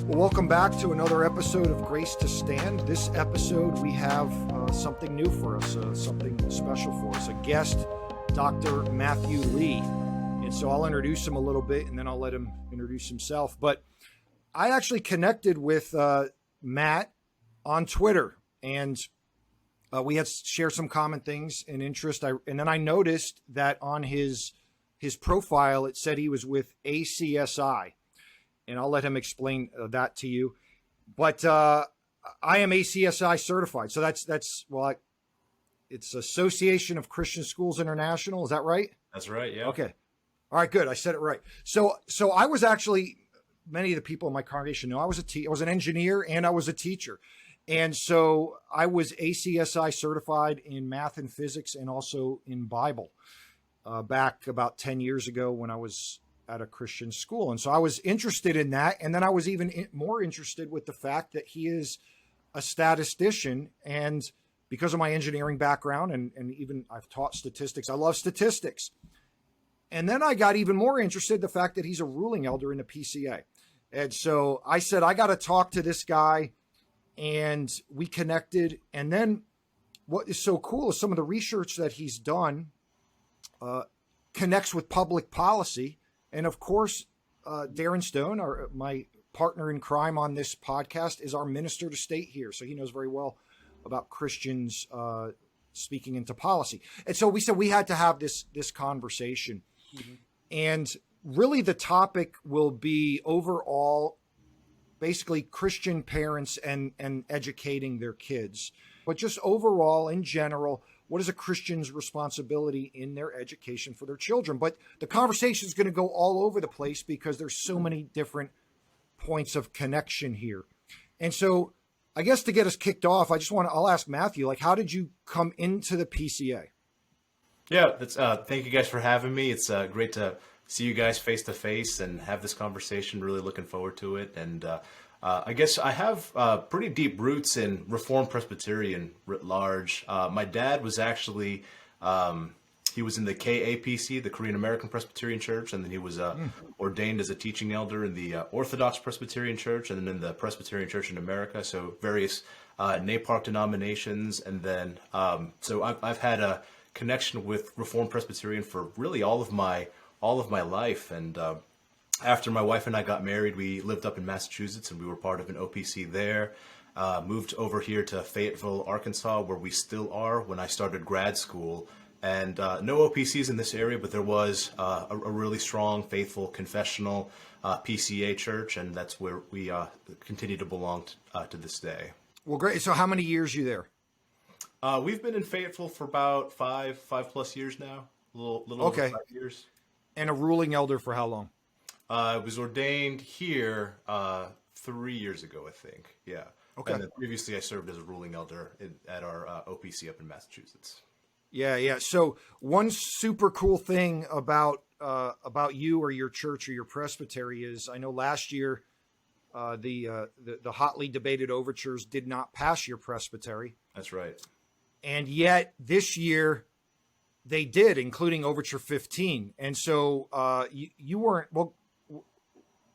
Well, welcome back to another episode of Grace to Stand. This episode, we have something new for us, something special for us, a guest, Dr. Matthew Lee. And so I'll introduce him a little bit, and then I'll let him introduce himself. But I actually connected with Matt on Twitter, and we had shared some common things and interest. And then I noticed that on his profile, it said he was with ACSI. And I'll let him explain that to you. But I am ACSI certified. So it's Association of Christian Schools International. Is that right? That's right. Yeah. Okay. All right, good. I said it right. So I was actually, many of the people in my congregation know I was an engineer and I was a teacher. And so I was ACSI certified in math and physics and also in Bible back about 10 years ago when I was at a Christian school. And so I was interested in that. And then I was even more interested with the fact that he is a statistician. And because of my engineering background and even I've taught statistics, I love statistics. And then I got even more interested in the fact that he's a ruling elder in the PCA. And so I said, I got to talk to this guy, and we connected. And then what is so cool is some of the research that he's done connects with public policy. And of course, Darin Stone, my partner in crime on this podcast, is our minister to state here. So he knows very well about Christians speaking into policy. And so we said we had to have this conversation. Mm-hmm. And really the topic will be overall, basically Christian parents and educating their kids. But just overall, in general, what is a Christian's responsibility in their education for their children? But the conversation is going to go all over the place because there's so many different points of connection here. And so I guess to get us kicked off, I'll ask Matthew, how did you come into the PCA? Yeah, thank you guys for having me. It's great to see you guys face to face and have this conversation. Really looking forward to it. And I guess I have pretty deep roots in Reformed Presbyterian writ large. My dad was actually, he was in the KAPC, the Korean American Presbyterian Church, and then he was ordained as a teaching elder in the Orthodox Presbyterian Church, and then in the Presbyterian Church in America, so various NAPARC denominations. And then, so I've had a connection with Reformed Presbyterian for really all of my life. And after my wife and I got married, we lived up in Massachusetts, and we were part of an OPC there. Moved over here to Fayetteville, Arkansas, where we still are when I started grad school. And no OPCs in this area, but there was a really strong, faithful, confessional PCA church, and that's where we continue to belong to this day. Well, great. So how many years are you there? We've been in Fayetteville for about five plus years now, a little okay. Over 5 years. And a ruling elder for how long? I was ordained here 3 years ago, I think. Yeah. Okay. And then previously I served as a ruling elder at our OPC up in Massachusetts. Yeah. So one super cool thing about you or your church or your presbytery is, I know last year the hotly debated overtures did not pass your presbytery. That's right. And yet this year they did, including Overture 15. And so you weren't, well,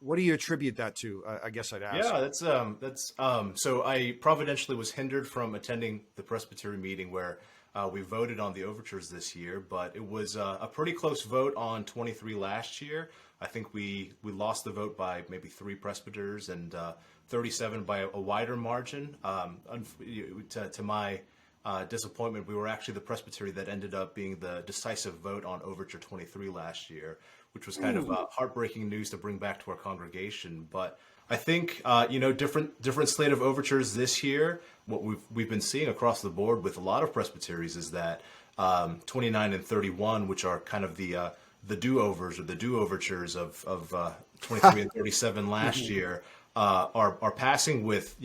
what do you attribute that to? I guess I'd ask. Yeah, that's so I providentially was hindered from attending the presbytery meeting where we voted on the overtures this year, but it was a pretty close vote on 23 last year. I think we lost the vote by maybe 3 presbyters and 37 by a wider margin. To my disappointment, we were actually the presbytery that ended up being the decisive vote on Overture 23 last year, which was kind of heartbreaking news to bring back to our congregation. But I think different slate of overtures this year. What we've been seeing across the board with a lot of presbyteries is that 29 and 31, which are kind of the do-overs or the do-overtures of 23 and 37 last year, are passing with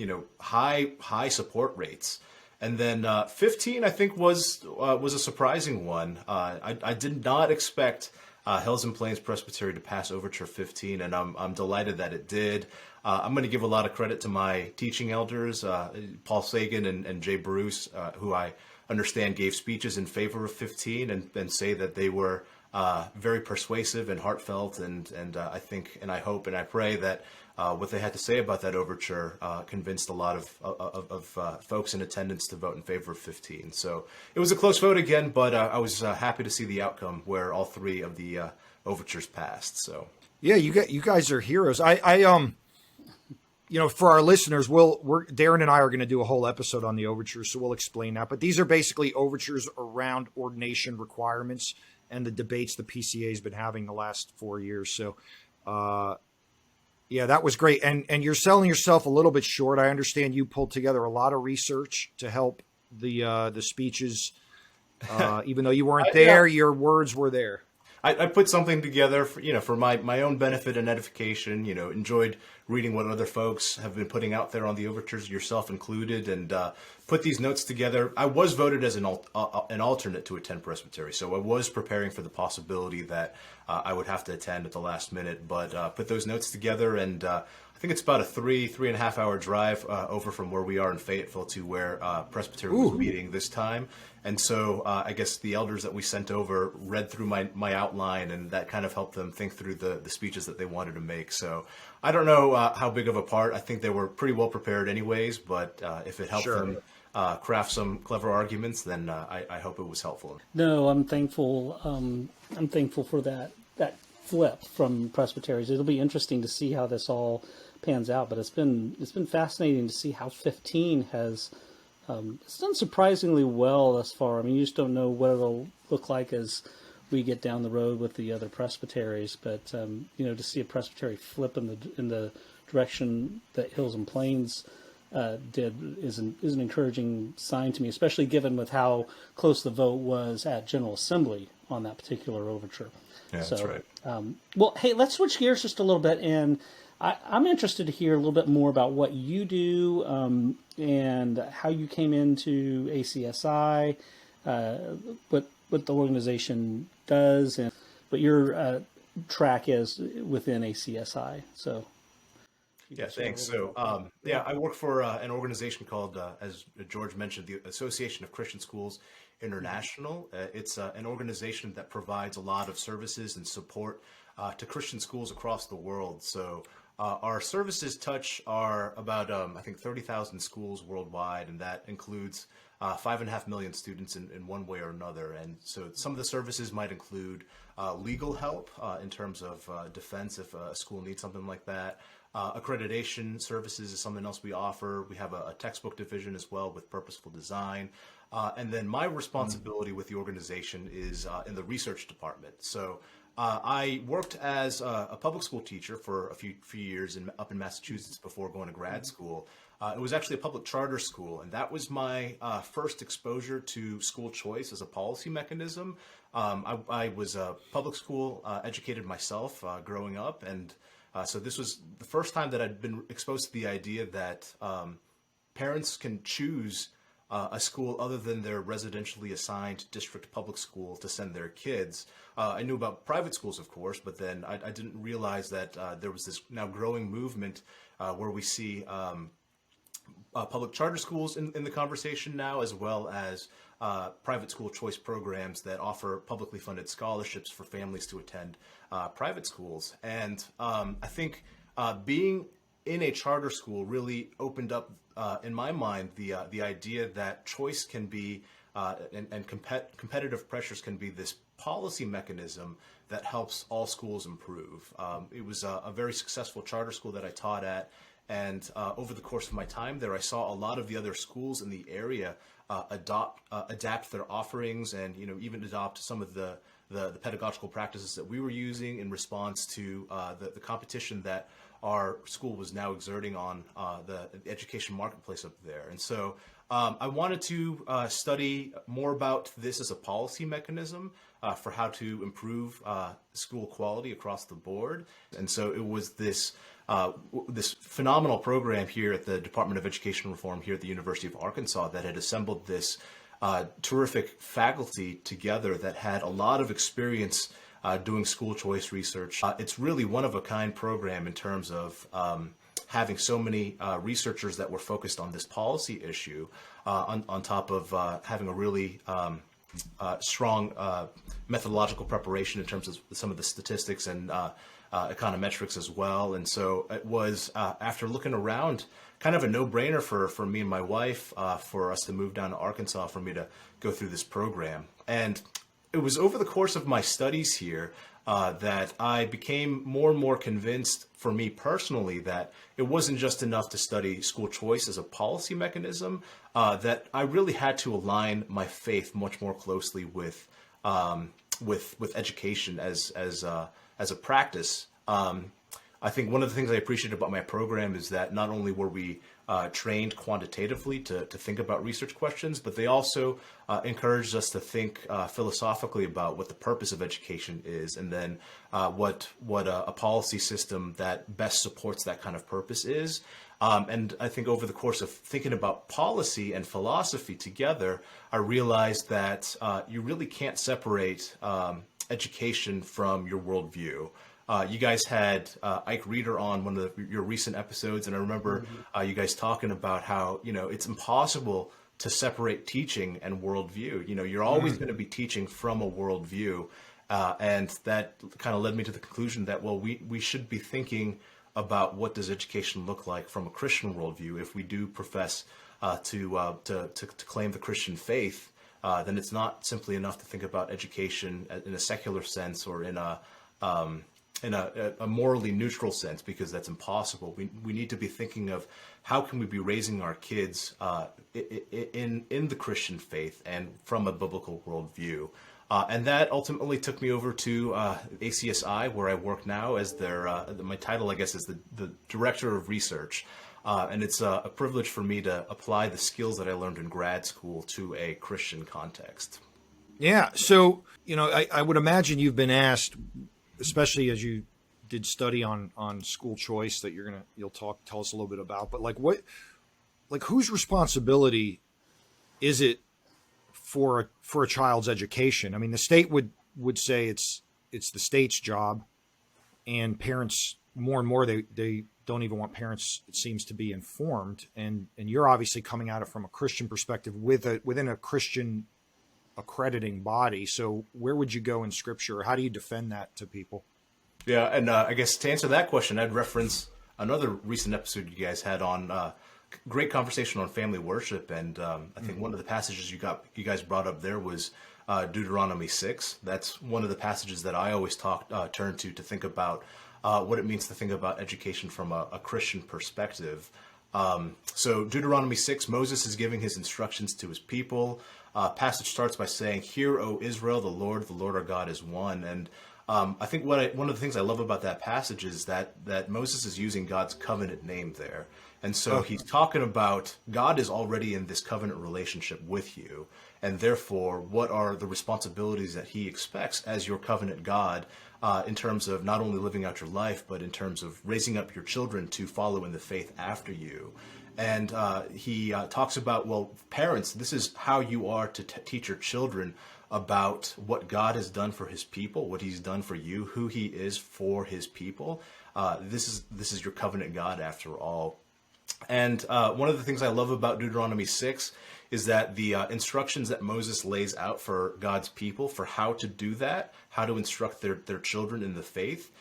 high support rates. And then 15, I think, was a surprising one. I did not expect Hills and Plains Presbytery to pass Overture 15, and I'm delighted that it did. I'm going to give a lot of credit to my teaching elders, Paul Sagan and Jay Bruce, who I understand gave speeches in favor of 15 and say that they were very persuasive and heartfelt, and I think and I hope and I pray that what they had to say about that overture convinced a lot of folks in attendance to vote in favor of 15. So it was a close vote again, but I was happy to see the outcome where all three of the overtures passed. So yeah, you guys are heroes. For our listeners, Darin and I are going to do a whole episode on the overtures, so we'll explain that. But these are basically overtures around ordination requirements and the debates the PCA has been having the last 4 years. So, yeah, that was great. And you're selling yourself a little bit short. I understand you pulled together a lot of research to help the speeches. Even though you weren't there, your words were there. I put something together for my own benefit and edification. Enjoyed reading what other folks have been putting out there on the overtures, yourself included, and put these notes together. I was voted as an alternate to attend Presbytery, so I was preparing for the possibility that I would have to attend at the last minute, but put those notes together, and I think it's about a 3.5 hour drive over from where we are in Fayetteville to where Presbytery was meeting this time. And so I guess the elders that we sent over read through my outline, and that kind of helped them think through the speeches that they wanted to make. So I don't know how big of a part. I think they were pretty well prepared anyways, but if it helped them craft some clever arguments, then I hope it was helpful. No, I'm thankful. I'm thankful for that flip from presbyteries. It'll be interesting to see how this all pans out, but it's been fascinating to see how 15 has it's done surprisingly well thus far. I mean, you just don't know what it'll look like as we get down the road with the other presbyteries, but to see a presbytery flip in the direction that Hills and Plains did is an encouraging sign to me, especially given with how close the vote was at General Assembly on that particular overture. Yeah, that's right. Well, hey, let's switch gears just a little bit, and I'm interested to hear a little bit more about what you do and how you came into ACSI, what the organization does, and what your track is within ACSI. So, yeah, thanks. So, I work for an organization called, as George mentioned, the Association of Christian Schools International. It's an organization that provides a lot of services and support to Christian schools across the world. So our services touch about, I think, 30,000 schools worldwide, and that includes 5.5 million students in one way or another. And so some of the services might include legal help in terms of defense if a school needs something like that. Accreditation services is something else we offer. We have a textbook division as well with purposeful design. And then my responsibility with the organization is in the research department. So I worked as a public school teacher for a few years up in Massachusetts before going to grad school. It was actually a public charter school, and that was my first exposure to school choice as a policy mechanism. I was a public school educated myself growing up, and so this was the first time that I'd been exposed to the idea that parents can choose a school other than their residentially assigned district public school to send their kids. I knew about private schools, of course, but then I didn't realize that there was this now growing movement where we see public charter schools in the conversation now, as well as private school choice programs that offer publicly funded scholarships for families to attend private schools. And I think being in a charter school really opened up, in my mind, the idea that choice can be and competitive pressures can be this policy mechanism that helps all schools improve. It was a very successful charter school that I taught at, and over the course of my time there, I saw a lot of the other schools in the area adapt their offerings, and even adopt some of the pedagogical practices that we were using in response to the competition that our school was now exerting on the education marketplace up there. And so I wanted to study more about this as a policy mechanism for how to improve school quality across the board. And so it was this phenomenal program here at the Department of Education Reform here at the University of Arkansas that had assembled this terrific faculty together that had a lot of experience doing school choice research. It's really one-of-a-kind program in terms of having so many researchers that were focused on this policy issue, on top of having a really strong methodological preparation in terms of some of the statistics and econometrics as well. And so it was, after looking around, kind of a no-brainer for me and my wife, for us to move down to Arkansas, for me to go through this program. And it was over the course of my studies here that I became more and more convinced, for me personally, that it wasn't just enough to study school choice as a policy mechanism, that I really had to align my faith much more closely with education as a practice. I think one of the things I appreciate about my program is that not only were we trained quantitatively to think about research questions, but they also encouraged us to think philosophically about what the purpose of education is, and then what a policy system that best supports that kind of purpose is. And I think over the course of thinking about policy and philosophy together, I realized that you really can't separate education from your worldview. You guys had Ike Reeder on one of your recent episodes, and I remember you guys talking about how, it's impossible to separate teaching and worldview. You're always going to be teaching from a worldview, and that kind of led me to the conclusion that, well, we should be thinking about what does education look like from a Christian worldview. If we do profess to claim the Christian faith, then it's not simply enough to think about education in a secular sense or in a morally neutral sense, because that's impossible. We need to be thinking of how can we be raising our kids in the Christian faith and from a biblical worldview. And that ultimately took me over to ACSI, where I work now as my title, I guess, is the Director of Research. And it's a privilege for me to apply the skills that I learned in grad school to a Christian context. Yeah. So, I would imagine you've been asked, especially as you did study on school choice, that you'll tell us a little bit about, but whose responsibility is it for a child's education? I mean, the state would say it's the state's job, and parents more and more, they don't even want parents, it seems, to be informed. And you're obviously coming at it from a Christian perspective within a Christian accrediting body. So where would you go in Scripture? How do you defend that to people? Yeah, and I guess to answer that question, I'd reference another recent episode you guys had on great conversation on family worship, and I think one of the passages you guys brought up there was Deuteronomy 6. That's one of the passages that I always turn to think about what it means to think about education from a Christian perspective. So Deuteronomy 6, Moses is giving his instructions to his people. Passage starts by saying, "Hear, O Israel, the Lord our God is one." And I think one of the things I love about that passage is that Moses is using God's covenant name there. And so he's talking about God is already in this covenant relationship with you. And therefore, what are the responsibilities that he expects as your covenant God, in terms of not only living out your life, but in terms of raising up your children to follow in the faith after you. And he talks about, well, parents, this is how you are to teach your children about what God has done for his people, what he's done for you, who he is for his people. This is your covenant God after all. And one of the things I love about Deuteronomy 6 is that the instructions that Moses lays out for God's people for how to do that, how to instruct their children in the faith,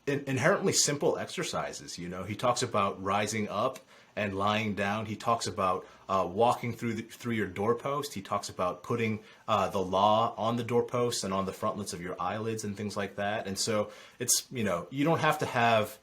inherently simple exercises. He talks about rising up and lying down. He talks about walking through your doorpost. He talks about putting the law on the doorpost and on the frontlets of your eyelids and things like that. And so it's, you don't have to have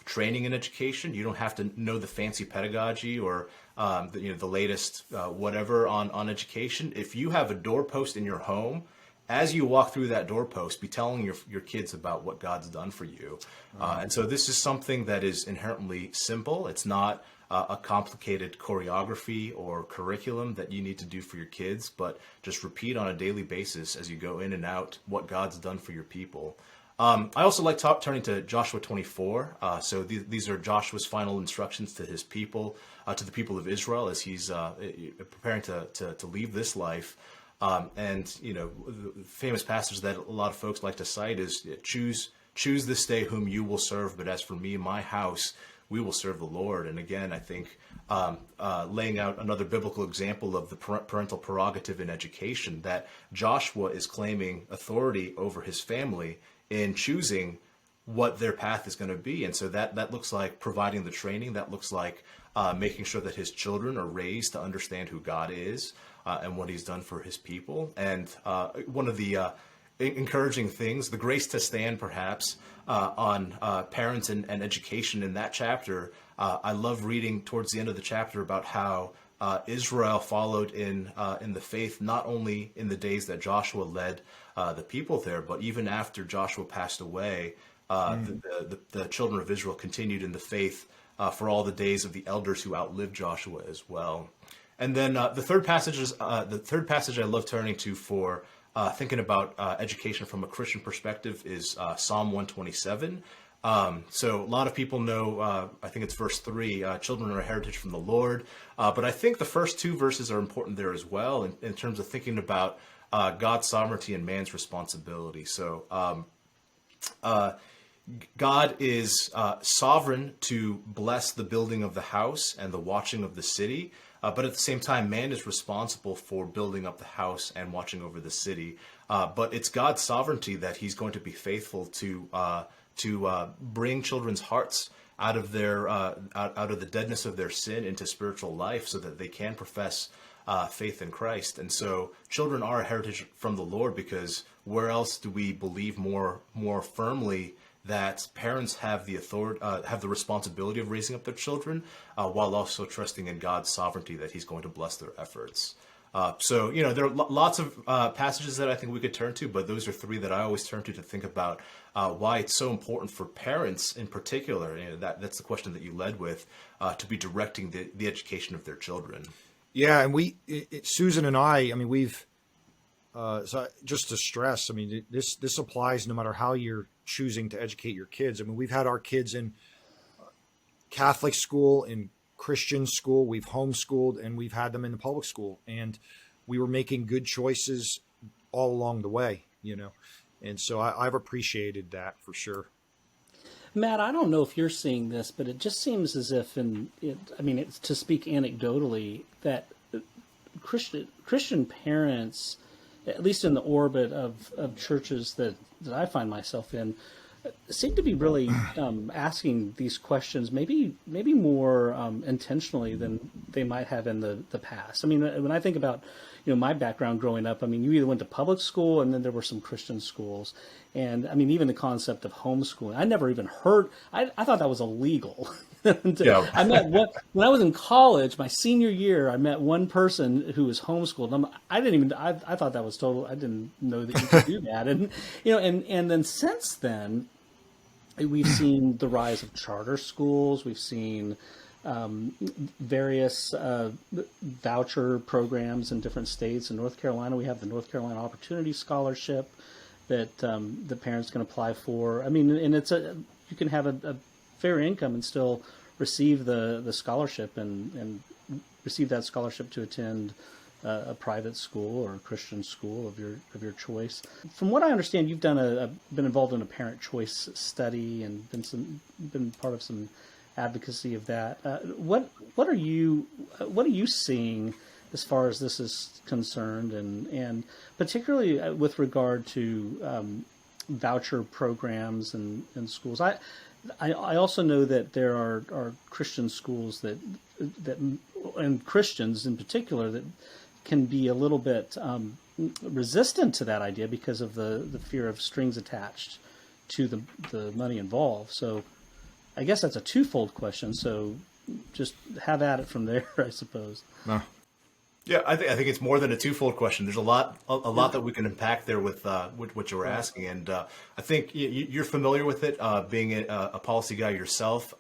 training in education. You don't have to know the fancy pedagogy or the latest whatever on education. If you have a doorpost in your home, as you walk through that doorpost, be telling your kids about what God's done for you. And so this is something that is inherently simple. It's not a complicated choreography or curriculum that you need to do for your kids, but just repeat on a daily basis as you go in and out what God's done for your people. I also like turning to Joshua 24. So these are Joshua's final instructions to his people, to the people of Israel as he's preparing to leave this life. And the famous passage that a lot of folks like to cite is, choose this day whom you will serve, but as for me and my house, we will serve the Lord. And again, I think laying out another biblical example of the parental prerogative in education, that Joshua is claiming authority over his family in choosing what their path is going to be. And so that looks like providing the training. That looks like making sure that his children are raised to understand who God is and what he's done for his people. And one of the encouraging things, the grace to stand perhaps on parents and education in that chapter. I love reading towards the end of the chapter about how Israel followed in the faith, not only in the days that Joshua led the people there, but even after Joshua passed away, the children of Israel continued in the faith for all the days of the elders who outlived Joshua as well. And then the third passage I love turning to for thinking about education from a Christian perspective is Psalm 127. So a lot of people know, I think it's verse 3, children are a heritage from the Lord. But I think the first two verses are important there as well in terms of thinking about God's sovereignty and man's responsibility. So God is sovereign to bless the building of the house and the watching of the city. But at the same time, man is responsible for building up the house and watching over the city. But it's God's sovereignty that he's going to be faithful to bring children's hearts out of their out of the deadness of their sin into spiritual life, so that they can profess faith in Christ. And so children are a heritage from the Lord, because where else do we believe more firmly that parents have the authority, have the responsibility of raising up their children, while also trusting in God's sovereignty that he's going to bless their efforts. So, there are lots of passages that I think we could turn to, but those are three that I always turn to think about why it's so important for parents in particular. That's the question that you led with, to be directing the education of their children. Yeah, and Susan and I mean, we've, so just to stress, I mean, this applies no matter how you're choosing to educate your kids. I mean, we've had our kids in Catholic school, in Christian school, we've homeschooled, and we've had them in the public school, and we were making good choices all along the way, and so I've appreciated that for sure. Matt, I don't know if you're seeing this, but it just seems as if, it's to speak anecdotally, that Christian parents, at least in the orbit of churches that I find myself in, seem to be really asking these questions maybe more intentionally than they might have in the past. I mean, when I think about my background growing up, I mean, you either went to public school and then there were some Christian schools, and I mean, even the concept of homeschooling, I never even heard. I thought that was illegal. Yeah. I met when I was in college, my senior year, I met one person who was homeschooled. I thought that was total. I didn't know that you could do that. And and then since then, we've seen the rise of charter schools. We've seen various voucher programs in different states. In North Carolina, we have the North Carolina Opportunity Scholarship that the parents can apply for. I mean, and you can have a fair income and still receive the scholarship and receive that scholarship to attend a private school or a Christian school of your choice. From what I understand, you've been involved in a parent choice study and been part of some advocacy of that. What are you seeing as far as this is concerned, and particularly with regard to voucher programs and schools? I also know that there are Christian schools that and Christians in particular that can be a little bit resistant to that idea because of the fear of strings attached to the money involved. So I guess that's a twofold question. So just have at it from there, I suppose. No. Yeah, I think it's more than a twofold question. There's a lot that we can unpack there with what you were asking, and I think you're familiar with it, being a policy guy yourself.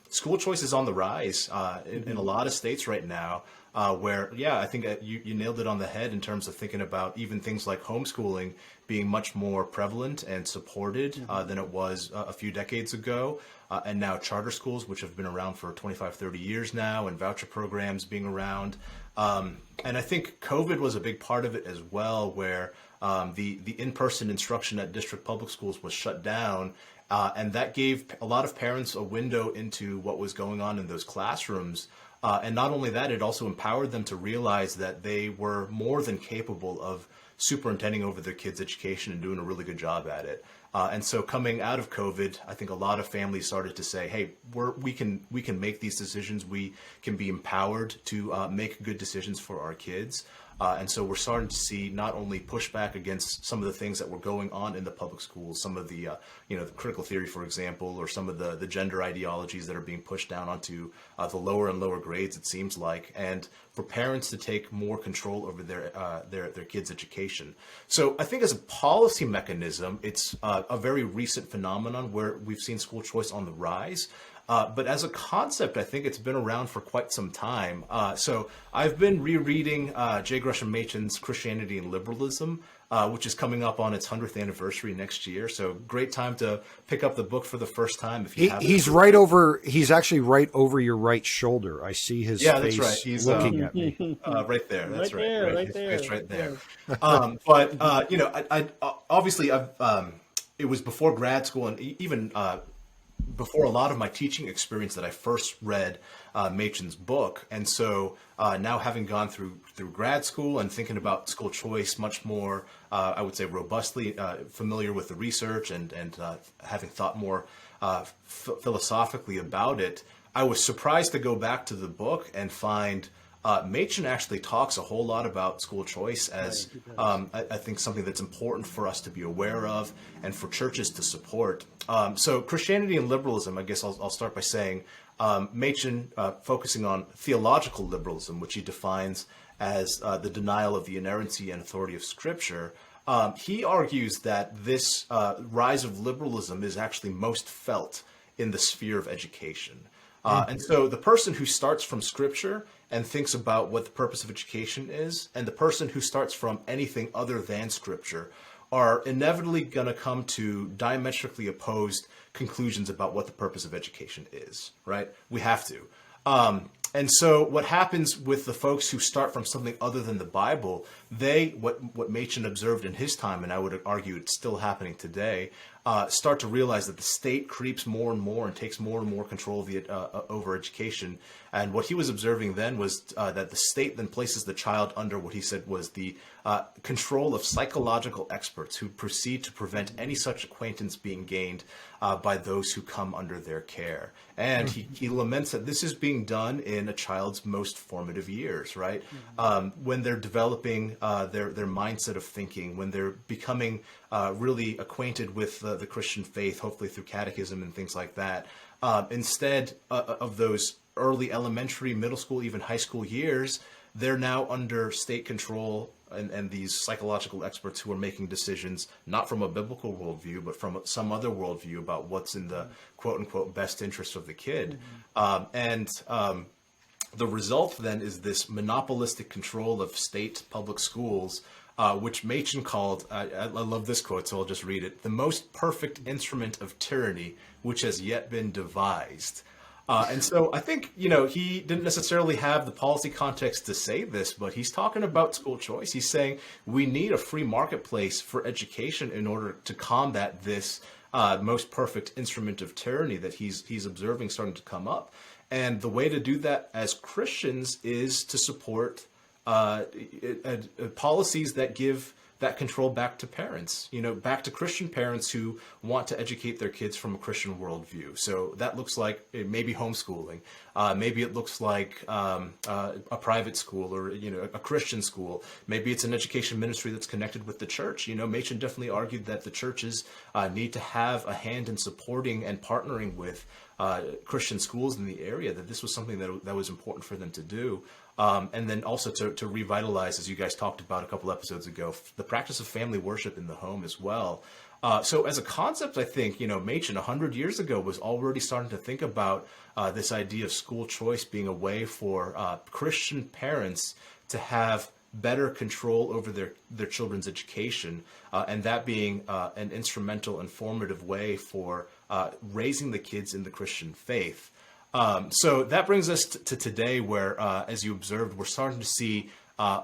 School choice is on the rise in a lot of states right now, where, I think you nailed it on the head in terms of thinking about even things like homeschooling being much more prevalent and supported than it was a few decades ago. And now charter schools, which have been around for 25, 30 years now, and voucher programs being around. And I think COVID was a big part of it as well, where the in-person instruction at district public schools was shut down, And that gave a lot of parents a window into what was going on in those classrooms. And not only that, it also empowered them to realize that they were more than capable of superintending over their kids' education and doing a really good job at it. And so coming out of COVID, I think a lot of families started to say, hey, we can make these decisions. We can be empowered to make good decisions for our kids. And so we're starting to see not only pushback against some of the things that were going on in the public schools, some of the, the critical theory, for example, or some of the gender ideologies that are being pushed down onto the lower and lower grades, it seems like, and for parents to take more control over their kids' education. So I think as a policy mechanism, it's a very recent phenomenon where we've seen school choice on the rise. But as a concept, I think it's been around for quite some time. So I've been rereading J. Gresham Machen's Christianity and Liberalism, which is coming up on its 100th anniversary next year. So great time to pick up the book for the first time. If you haven't. He's actually right over your right shoulder. I see his face that's right. He's looking at me. Right there. That's right. Right there. It's right there. But I obviously it was before grad school and even before a lot of my teaching experience that I first read Machen's book. And so now having gone through grad school and thinking about school choice much more, I would say robustly, familiar with the research and having thought more philosophically about it, I was surprised to go back to the book and find Machen actually talks a whole lot about school choice as I think something that's important for us to be aware of and for churches to support. So Christianity and liberalism, I guess I'll start by saying Machen focusing on theological liberalism, which he defines as the denial of the inerrancy and authority of Scripture. He argues that this rise of liberalism is actually most felt in the sphere of education. And so the person who starts from Scripture and thinks about what the purpose of education is, and the person who starts from anything other than Scripture are inevitably going to come to diametrically opposed conclusions about what the purpose of education is, right? We have to. And so what happens with the folks who start from something other than the Bible, what Machen observed in his time, and I would argue it's still happening today, start to realize that the state creeps more and more and takes more and more control of over education. And what he was observing then was that the state then places the child under what he said was the control of psychological experts who proceed to prevent any such acquaintance being gained by those who come under their care. And he laments that this is being done in a child's most formative years, right? When they're developing their mindset of thinking, when they're becoming really acquainted with the Christian faith, hopefully through catechism and things like that. Instead of those early elementary, middle school, even high school years, they're now under state control and these psychological experts who are making decisions not from a biblical worldview, but from some other worldview about what's in the quote-unquote best interest of the kid. The result then is this monopolistic control of state public schools, which Machen called, I love this quote, so I'll just read it, the most perfect instrument of tyranny which has yet been devised. And so I think, he didn't necessarily have the policy context to say this, but he's talking about school choice. He's saying we need a free marketplace for education in order to combat this most perfect instrument of tyranny that he's observing starting to come up. And the way to do that as Christians is to support policies that give that control back to parents, back to Christian parents who want to educate their kids from a Christian worldview. So that looks like maybe homeschooling. Maybe it looks like a private school or, a Christian school. Maybe it's an education ministry that's connected with the church. Machen definitely argued that the churches need to have a hand in supporting and partnering with Christian schools in the area, that this was something that was important for them to do. And then also to revitalize, as you guys talked about a couple episodes ago, the practice of family worship in the home as well. So as a concept, I think, Machen 100 years ago was already starting to think about this idea of school choice being a way for Christian parents to have better control over their children's education, and that being an instrumental and formative way for raising the kids in the Christian faith. So that brings us to today where, as you observed, we're starting to see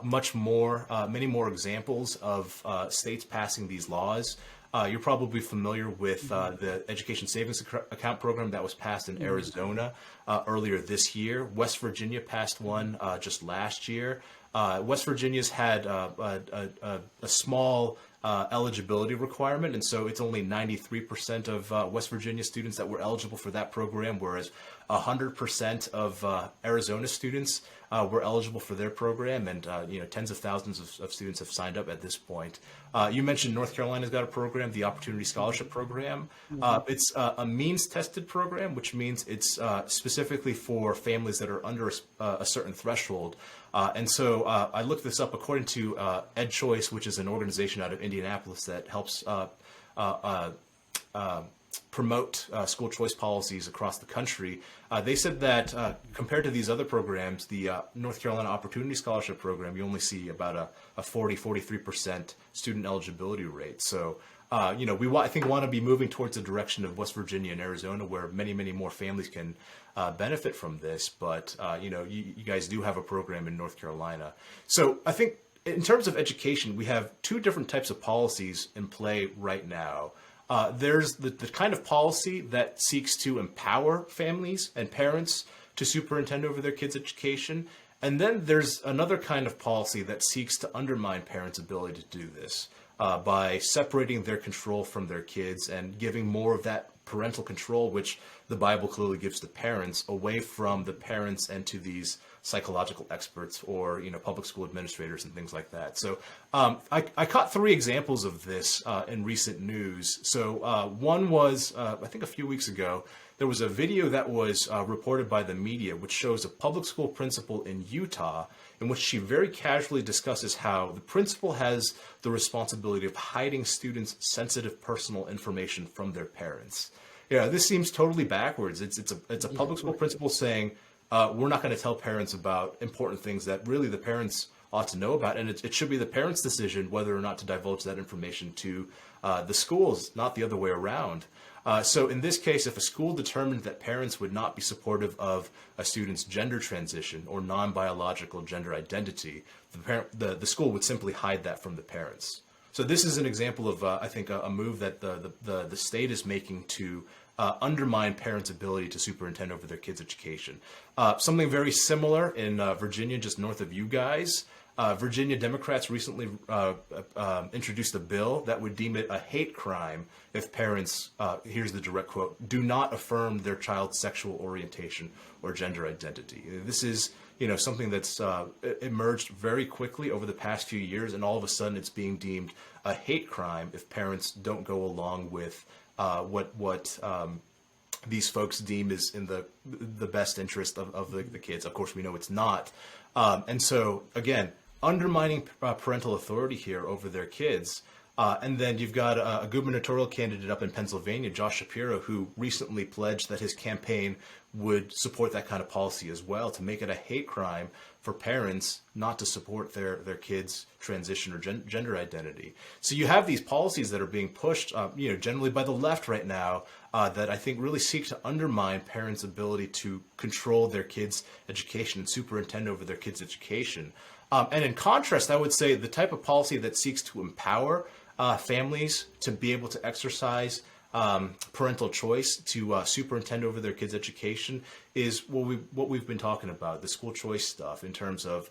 many more examples of states passing these laws. You're probably familiar with the Education Savings Account program that was passed in Arizona earlier this year. West Virginia passed one just last year. West Virginia's had a small eligibility requirement, and so it's only 93% of West Virginia students that were eligible for that program, whereas 100% of Arizona students were eligible for their program, and tens of thousands of students have signed up at this point. You mentioned North Carolina's got a program, the Opportunity Scholarship Program. It's a means-tested program, which means it's specifically for families that are under a certain threshold. And so I looked this up. According to EdChoice, which is an organization out of Indianapolis that helps promote school choice policies across the country, they said that compared to these other programs, the North Carolina Opportunity Scholarship Program, you only see about a 43% student eligibility rate. So, I think want to be moving towards the direction of West Virginia and Arizona, where many, many more families can benefit from this. But, you guys do have a program in North Carolina. So I think in terms of education, we have two different types of policies in play right now. There's the kind of policy that seeks to empower families and parents to superintend over their kids' education. And then there's another kind of policy that seeks to undermine parents' ability to do this by separating their control from their kids and giving more of that parental control, which the Bible clearly gives to parents, away from the parents and to these psychological experts or public school administrators and things like that. So I caught three examples of this in recent news. So one was I think a few weeks ago, there was a video that was reported by the media which shows a public school principal in Utah in which she very casually discusses how the principal has the responsibility of hiding students' sensitive personal information from their parents. Yeah, this seems totally backwards. It's a public school principal saying, we're not going to tell parents about important things that really the parents ought to know about. And it should be the parents' decision whether or not to divulge that information to the schools, not the other way around. So in this case, if a school determined that parents would not be supportive of a student's gender transition or non-biological gender identity, the school would simply hide that from the parents. So this is an example of, I think, a move that the state is making to undermine parents' ability to superintend over their kids' education. Something very similar in Virginia, just north of you guys. Virginia Democrats recently introduced a bill that would deem it a hate crime if parents, here's the direct quote, do not affirm their child's sexual orientation or gender identity. This is something that's emerged very quickly over the past few years, and all of a sudden it's being deemed a hate crime if parents don't go along with what these folks deem is in the best interest of the kids. Of course, we know it's not. And so, again, undermining parental authority here over their kids. And then you've got a gubernatorial candidate up in Pennsylvania, Josh Shapiro, who recently pledged that his campaign would support that kind of policy as well, to make it a hate crime for parents not to support their kids' transition or gender identity. So you have these policies that are being pushed, generally by the left right now, that I think really seek to undermine parents' ability to control their kids' education and superintend over their kids' education. And in contrast, I would say the type of policy that seeks to empower families to be able to exercise parental choice to superintend over their kids' education is what we've been talking about, the school choice stuff, in terms of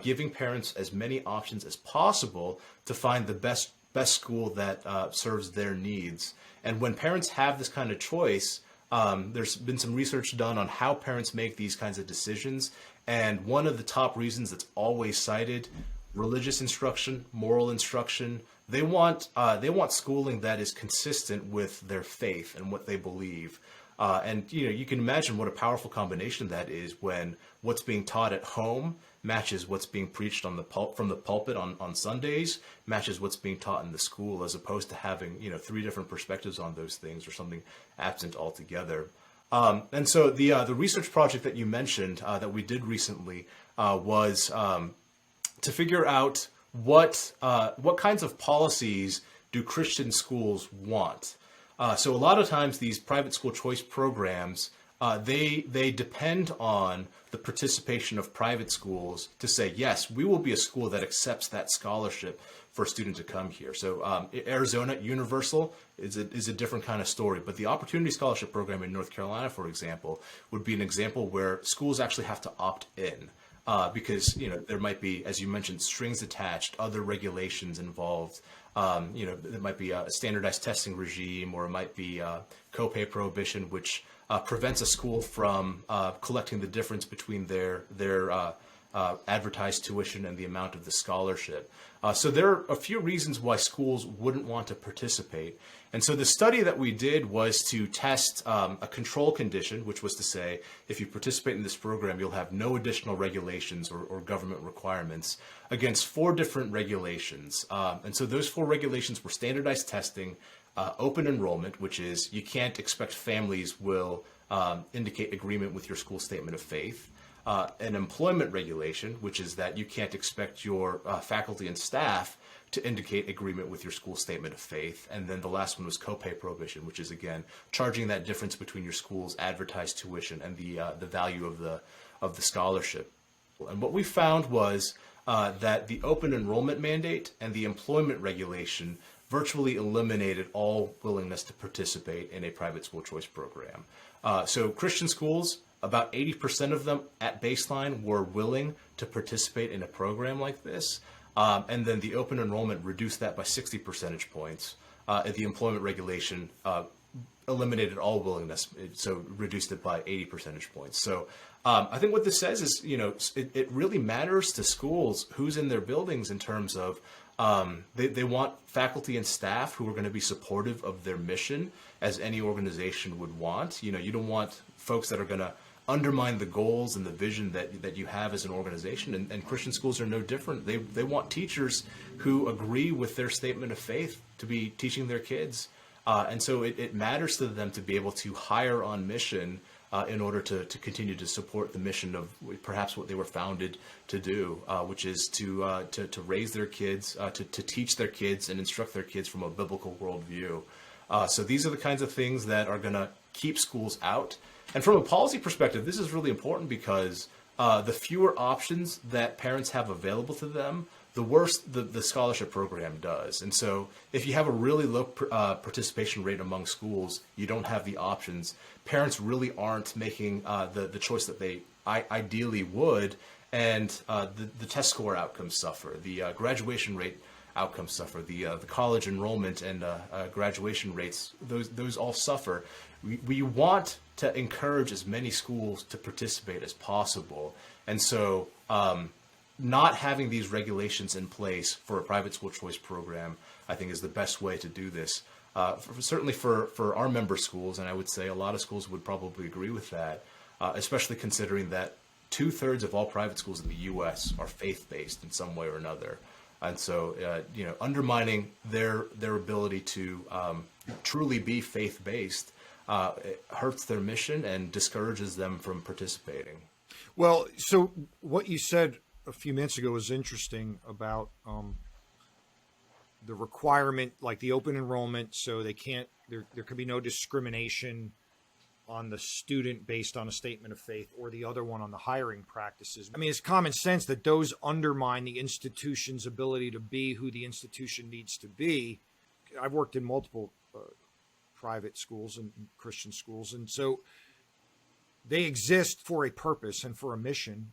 giving parents as many options as possible to find the best school that serves their needs. And when parents have this kind of choice, there's been some research done on how parents make these kinds of decisions. And one of the top reasons that's always cited, religious instruction, moral instruction. They want schooling that is consistent with their faith and what they believe. And you can imagine what a powerful combination that is when what's being taught at home matches what's being preached from the pulpit on Sundays, matches what's being taught in the school, as opposed to having three different perspectives on those things or something absent altogether. And so the research project that you mentioned that we did recently was to figure out what kinds of policies do Christian schools want. So a lot of times these private school choice programs, they depend on the participation of private schools to say, yes, we will be a school that accepts that scholarship for a student to come here. So Arizona, universal is a different kind of story. But the Opportunity Scholarship Program in North Carolina, for example, would be an example where schools actually have to opt in. Because, there might be, as you mentioned, strings attached, other regulations involved. There might be a standardized testing regime, or it might be copay prohibition, which prevents a school from collecting the difference between their advertised tuition and the amount of the scholarship. So there are a few reasons why schools wouldn't want to participate. And so the study that we did was to test a control condition, which was to say, if you participate in this program, you'll have no additional regulations or government requirements, against 4 different regulations. And so those 4 regulations were standardized testing, open enrollment, which is you can't expect families will indicate agreement with your school statement of faith. An employment regulation, which is that you can't expect your faculty and staff to indicate agreement with your school statement of faith. And then the last one was copay prohibition, which is, again, charging that difference between your school's advertised tuition and the value of the scholarship. And what we found was that the open enrollment mandate and the employment regulation virtually eliminated all willingness to participate in a private school choice program. So Christian schools, about 80% of them at baseline were willing to participate in a program like this. And then the open enrollment reduced that by 60 percentage points. The employment regulation eliminated all willingness, so reduced it by 80 percentage points. So I think what this says is, it really matters to schools who's in their buildings in terms of they want faculty and staff who are going to be supportive of their mission, as any organization would want. You don't want folks that are going to undermine the goals and the vision that you have as an organization. And Christian schools are no different. They want teachers who agree with their statement of faith to be teaching their kids. And so it matters to them to be able to hire on mission in order to continue to support the mission of perhaps what they were founded to do, which is to raise their kids, to teach their kids and instruct their kids from a biblical worldview. So these are the kinds of things that are going to keep schools out. And from a policy perspective, this is really important because the fewer options that parents have available to them, the worse the scholarship program does. And so if you have a really low participation rate among schools, you don't have the options. Parents really aren't making the choice that they ideally would, and the test score outcomes suffer. The graduation rate outcomes suffer. The college enrollment and graduation rates, those all suffer. We want to encourage as many schools to participate as possible. And so not having these regulations in place for a private school choice program, I think, is the best way to do this. Certainly for our member schools, and I would say a lot of schools would probably agree with that, especially considering that 2/3 of all private schools in the U.S. are faith-based in some way or another. And so, undermining their ability to truly be faith-based it hurts their mission and discourages them from participating. Well, so what you said a few minutes ago was interesting about the requirement, like the open enrollment, so they can't, there could be no discrimination on the student based on a statement of faith, or the other one on the hiring practices. I mean, it's common sense that those undermine the institution's ability to be who the institution needs to be. I've worked in multiple private schools and Christian schools, and so they exist for a purpose and for a mission.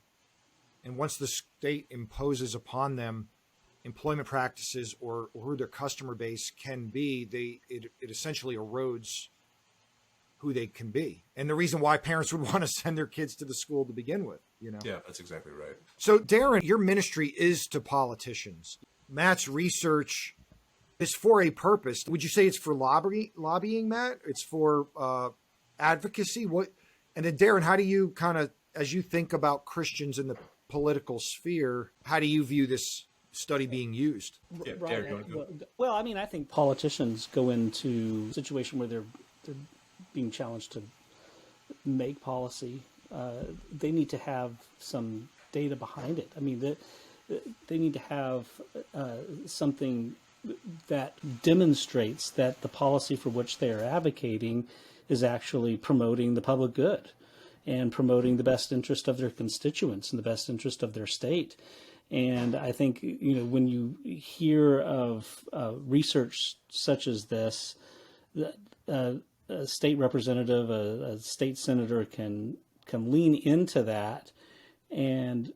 And once the state imposes upon them employment practices or who their customer base can be, it essentially erodes who they can be. And the reason why parents would want to send their kids to the school to begin with, Yeah, that's exactly right. So Darin, your ministry is to politicians. Matt's research is for a purpose. Would you say it's for lobbying, Matt? It's for advocacy? And then Darin, how do you kind of, as you think about Christians in the political sphere, how do you view this study being used? Yeah, Darin, you want to go? Well, I mean, I think politicians go into a situation where they're being challenged to make policy. They need to have some data behind it. I mean, they need to have something that demonstrates that the policy for which they are advocating is actually promoting the public good and promoting the best interest of their constituents and the best interest of their state. And I think, when you hear of research such as this, a state representative, a state senator can lean into that and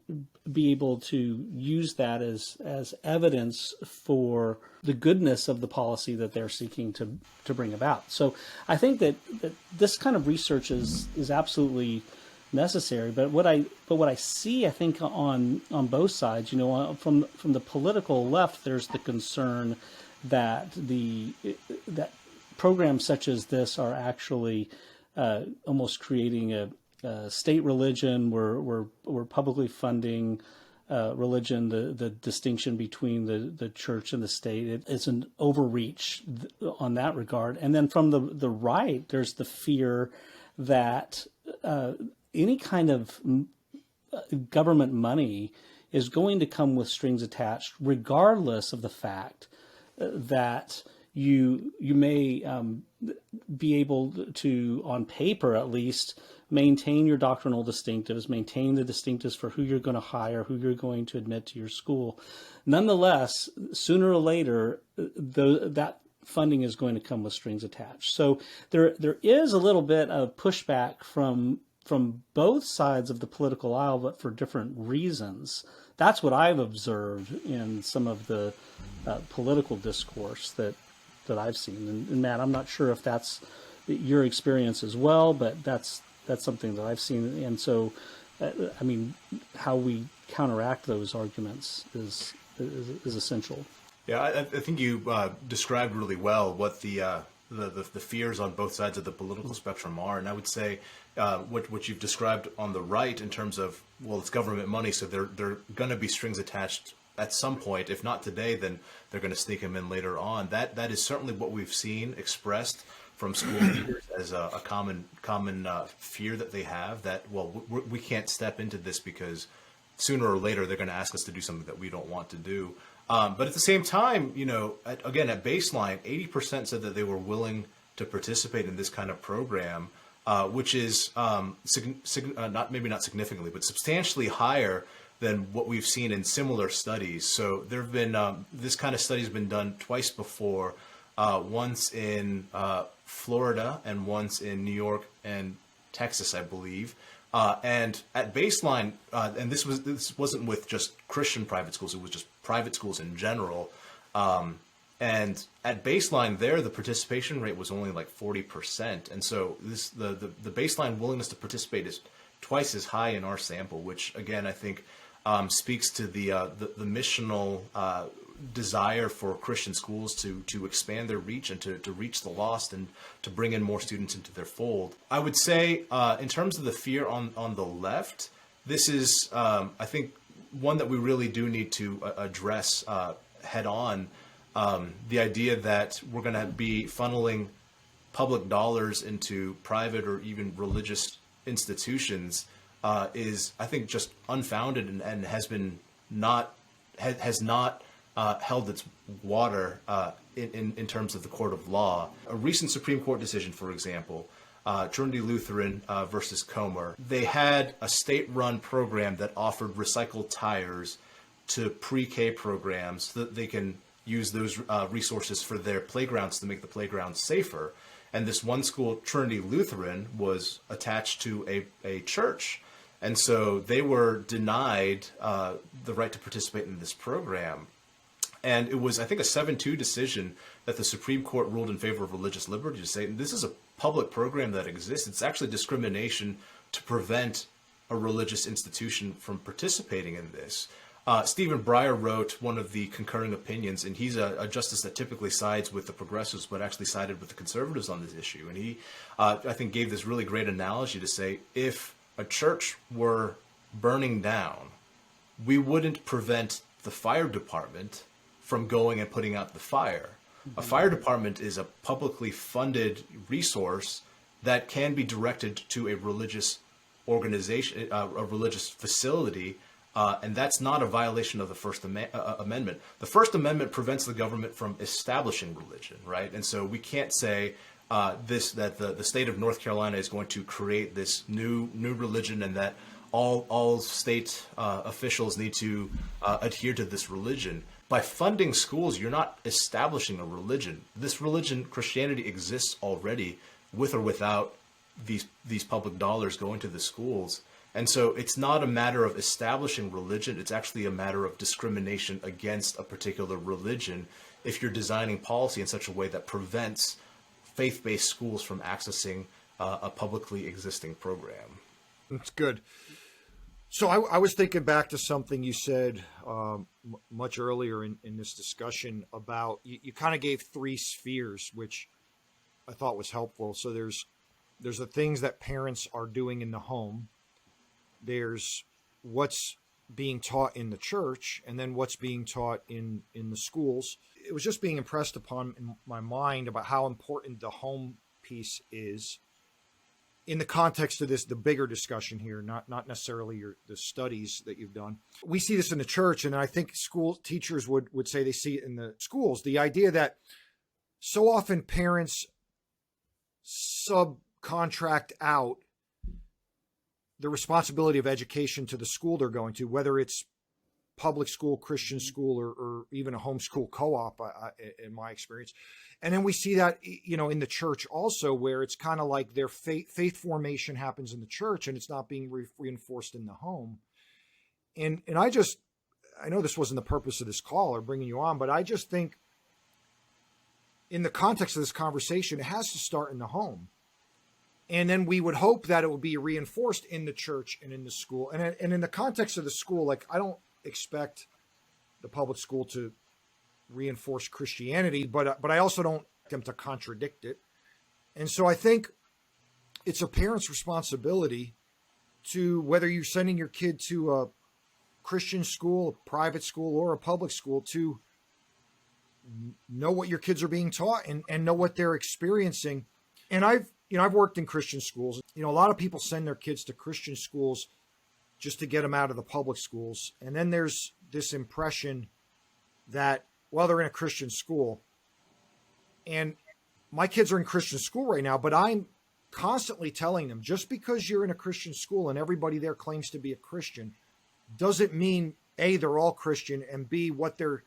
be able to use that as evidence for the goodness of the policy that they're seeking to bring about. So I think that this kind of research is absolutely necessary. But what I see, I think, on both sides, from the political left, there's the concern that that programs such as this are actually almost creating a state religion. We're publicly funding religion. The distinction between the church and the state, it's an overreach on that regard. And then from the right, there's the fear that any kind of government money is going to come with strings attached, regardless of the fact that you may be able to, on paper at least, maintain your doctrinal distinctives, maintain the distinctives for who you're going to hire, who you're going to admit to your school. Nonetheless, sooner or later, that funding is going to come with strings attached. So there is a little bit of pushback from both sides of the political aisle, but for different reasons. That's what I've observed in some of the political discourse that I've seen. And Matt, I'm not sure if that's your experience as well, but that's something that I've seen. And so, how we counteract those arguments is essential. Yeah, I think you described really well what the fears on both sides of the political spectrum are. And I would say what you've described on the right in terms of, well, it's government money, so there are going to be strings attached at some point. If not today, then they're going to sneak them in later on. That is certainly what we've seen expressed from school leaders as a common fear that they have, that, well, we can't step into this because sooner or later they're going to ask us to do something that we don't want to do. But at the same time, at baseline, 80% said that they were willing to participate in this kind of program, which is maybe not significantly, but substantially higher than what we've seen in similar studies. So there have been this kind of study has been done twice before, once in Florida and once in New York and Texas, I believe. And at baseline, and this wasn't with just Christian private schools, it was just private schools in general. And at baseline there, the participation rate was only like 40%. And so the baseline willingness to participate is twice as high in our sample, which again, I think speaks to the missional desire for Christian schools to expand their reach and to reach the lost and to bring in more students into their fold. I would say in terms of the fear on the left, this is, I think, one that we really do need to address head on. The idea that we're going to be funneling public dollars into private or even religious institutions is, I think, just unfounded and has not held its water in terms of the court of law. A recent Supreme Court decision, for example, Trinity Lutheran versus Comer, they had a state-run program that offered recycled tires to pre-K programs so that they can use those resources for their playgrounds to make the playgrounds safer. And this one school, Trinity Lutheran, was attached to a church. And so they were denied the right to participate in this program. And it was, I think, a 7-2 decision that the Supreme Court ruled in favor of religious liberty to say, this is a public program that exists. It's actually discrimination to prevent a religious institution from participating in this. Stephen Breyer wrote one of the concurring opinions, and he's a justice that typically sides with the progressives, but actually sided with the conservatives on this issue. And he, I think, gave this really great analogy to say, if a church were burning down, we wouldn't prevent the fire department from going and putting out the fire. Mm-hmm. A fire department is a publicly funded resource that can be directed to a religious organization, a religious facility, and that's not a violation of the First Amendment. The First Amendment prevents the government from establishing religion, right? And so we can't say that the state of North Carolina is going to create this new religion and that all state officials need to adhere to this religion. By funding schools, you're not establishing a religion. This religion, Christianity, exists already with or without these public dollars going to the schools. And so it's not a matter of establishing religion. It's actually a matter of discrimination against a particular religion if you're designing policy in such a way that prevents faith-based schools from accessing a publicly existing program. That's good. So I was thinking back to something you said much earlier in this discussion about, you kind of gave three spheres, which I thought was helpful. So there's the things that parents are doing in the home. There's what's being taught in the church, and then what's being taught in the schools. It was just being impressed upon in my mind about how important the home piece is in the context of the bigger discussion here, not necessarily the studies that you've done. We see this in the church, and I think school teachers would say they see it in the schools. The idea that so often parents subcontract out the responsibility of education to the school they're going to, whether it's public school, Christian school, or even a homeschool co-op, in my experience. And then we see that, in the church also, where it's kind of like their faith formation happens in the church and it's not being reinforced in the home. And I know this wasn't the purpose of this call or bringing you on, but I just think in the context of this conversation, it has to start in the home. And then we would hope that it would be reinforced in the church and in the school. And in the context of the school, like, I don't expect the public school to reinforce Christianity, but I also don't want them to contradict it. And so I think it's a parent's responsibility to, whether you're sending your kid to a Christian school, a private school, or a public school, to know what your kids are being taught and know what they're experiencing. And I've worked in Christian schools. A lot of people send their kids to Christian schools just to get them out of the public schools. And then there's this impression that, well, they're in a Christian school. And my kids are in Christian school right now, but I'm constantly telling them, just because you're in a Christian school and everybody there claims to be a Christian, doesn't mean A, they're all Christian, and B, what they're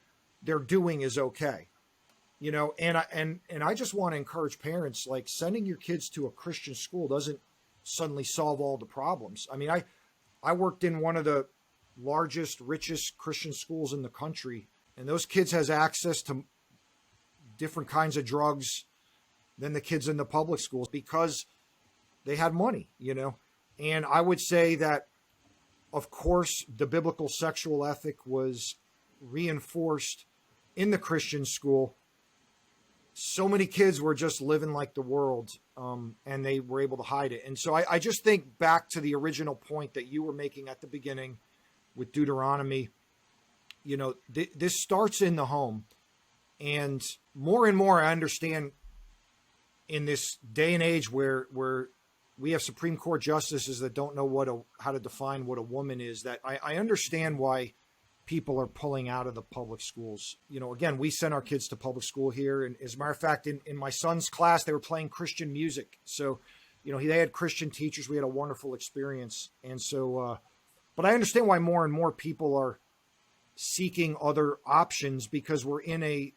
doing is okay. And I just want to encourage parents, like, sending your kids to a Christian school doesn't suddenly solve all the problems. I mean, I worked in one of the largest, richest Christian schools in the country, and those kids has access to different kinds of drugs than the kids in the public schools because they had money, And I would say that, of course, the biblical sexual ethic was reinforced in the Christian school. So many kids were just living like the world, and they were able to hide it. And so I just think back to the original point that you were making at the beginning with Deuteronomy. This starts in the home. And more I understand in this day and age where we have Supreme Court justices that don't know how to define what a woman is, that I understand why people are pulling out of the public schools. Again, we send our kids to public school here. And as a matter of fact, in my son's class, they were playing Christian music. So, they had Christian teachers. We had a wonderful experience. And so, but I understand why more and more people are seeking other options, because we're in a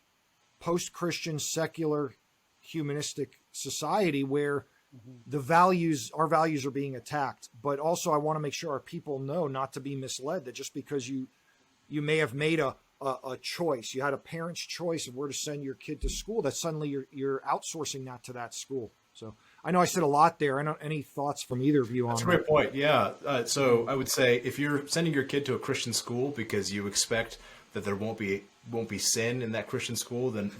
post-Christian, secular, humanistic society where our values are being attacked. But also I want to make sure our people know not to be misled, that just because you may have made a choice, you had a parent's choice of where to send your kid to school, that suddenly you're outsourcing that to that school. So I know I said a lot there. I don't any thoughts from either of you on that? That's a great point. Yeah. So I would say, if you're sending your kid to a Christian school because you expect that there won't be sin in that Christian school, then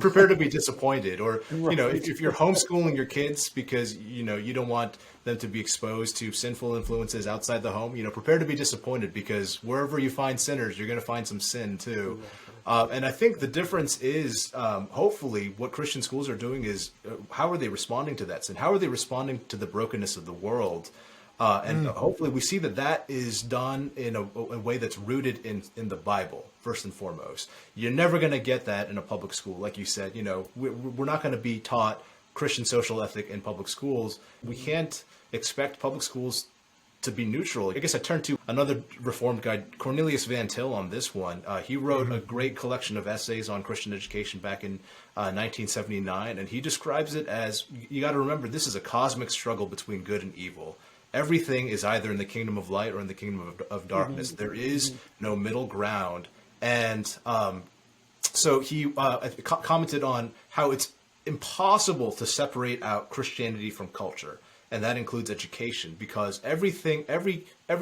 prepare to be disappointed. Or if you're homeschooling your kids because you don't want them to be exposed to sinful influences outside the home, prepare to be disappointed, because wherever you find sinners, you're going to find some sin too. And I think the difference is, hopefully, what Christian schools are doing is, how are they responding to that sin? How are they responding to the brokenness of the world? And hopefully we see that is done in a way that's rooted in the Bible, first and foremost. You're never going to get that in a public school. Like you said, we're not going to be taught Christian social ethic in public schools. We can't expect public schools to be neutral. I guess I turned to another Reformed guy, Cornelius Van Til, on this one. He wrote a great collection of essays on Christian education back in 1979, and he describes it as, you got to remember, this is a cosmic struggle between good and evil. Everything is either in the kingdom of light or in the kingdom of darkness. There is no middle ground. And so he commented on how it's impossible to separate out Christianity from culture, and that includes education, because every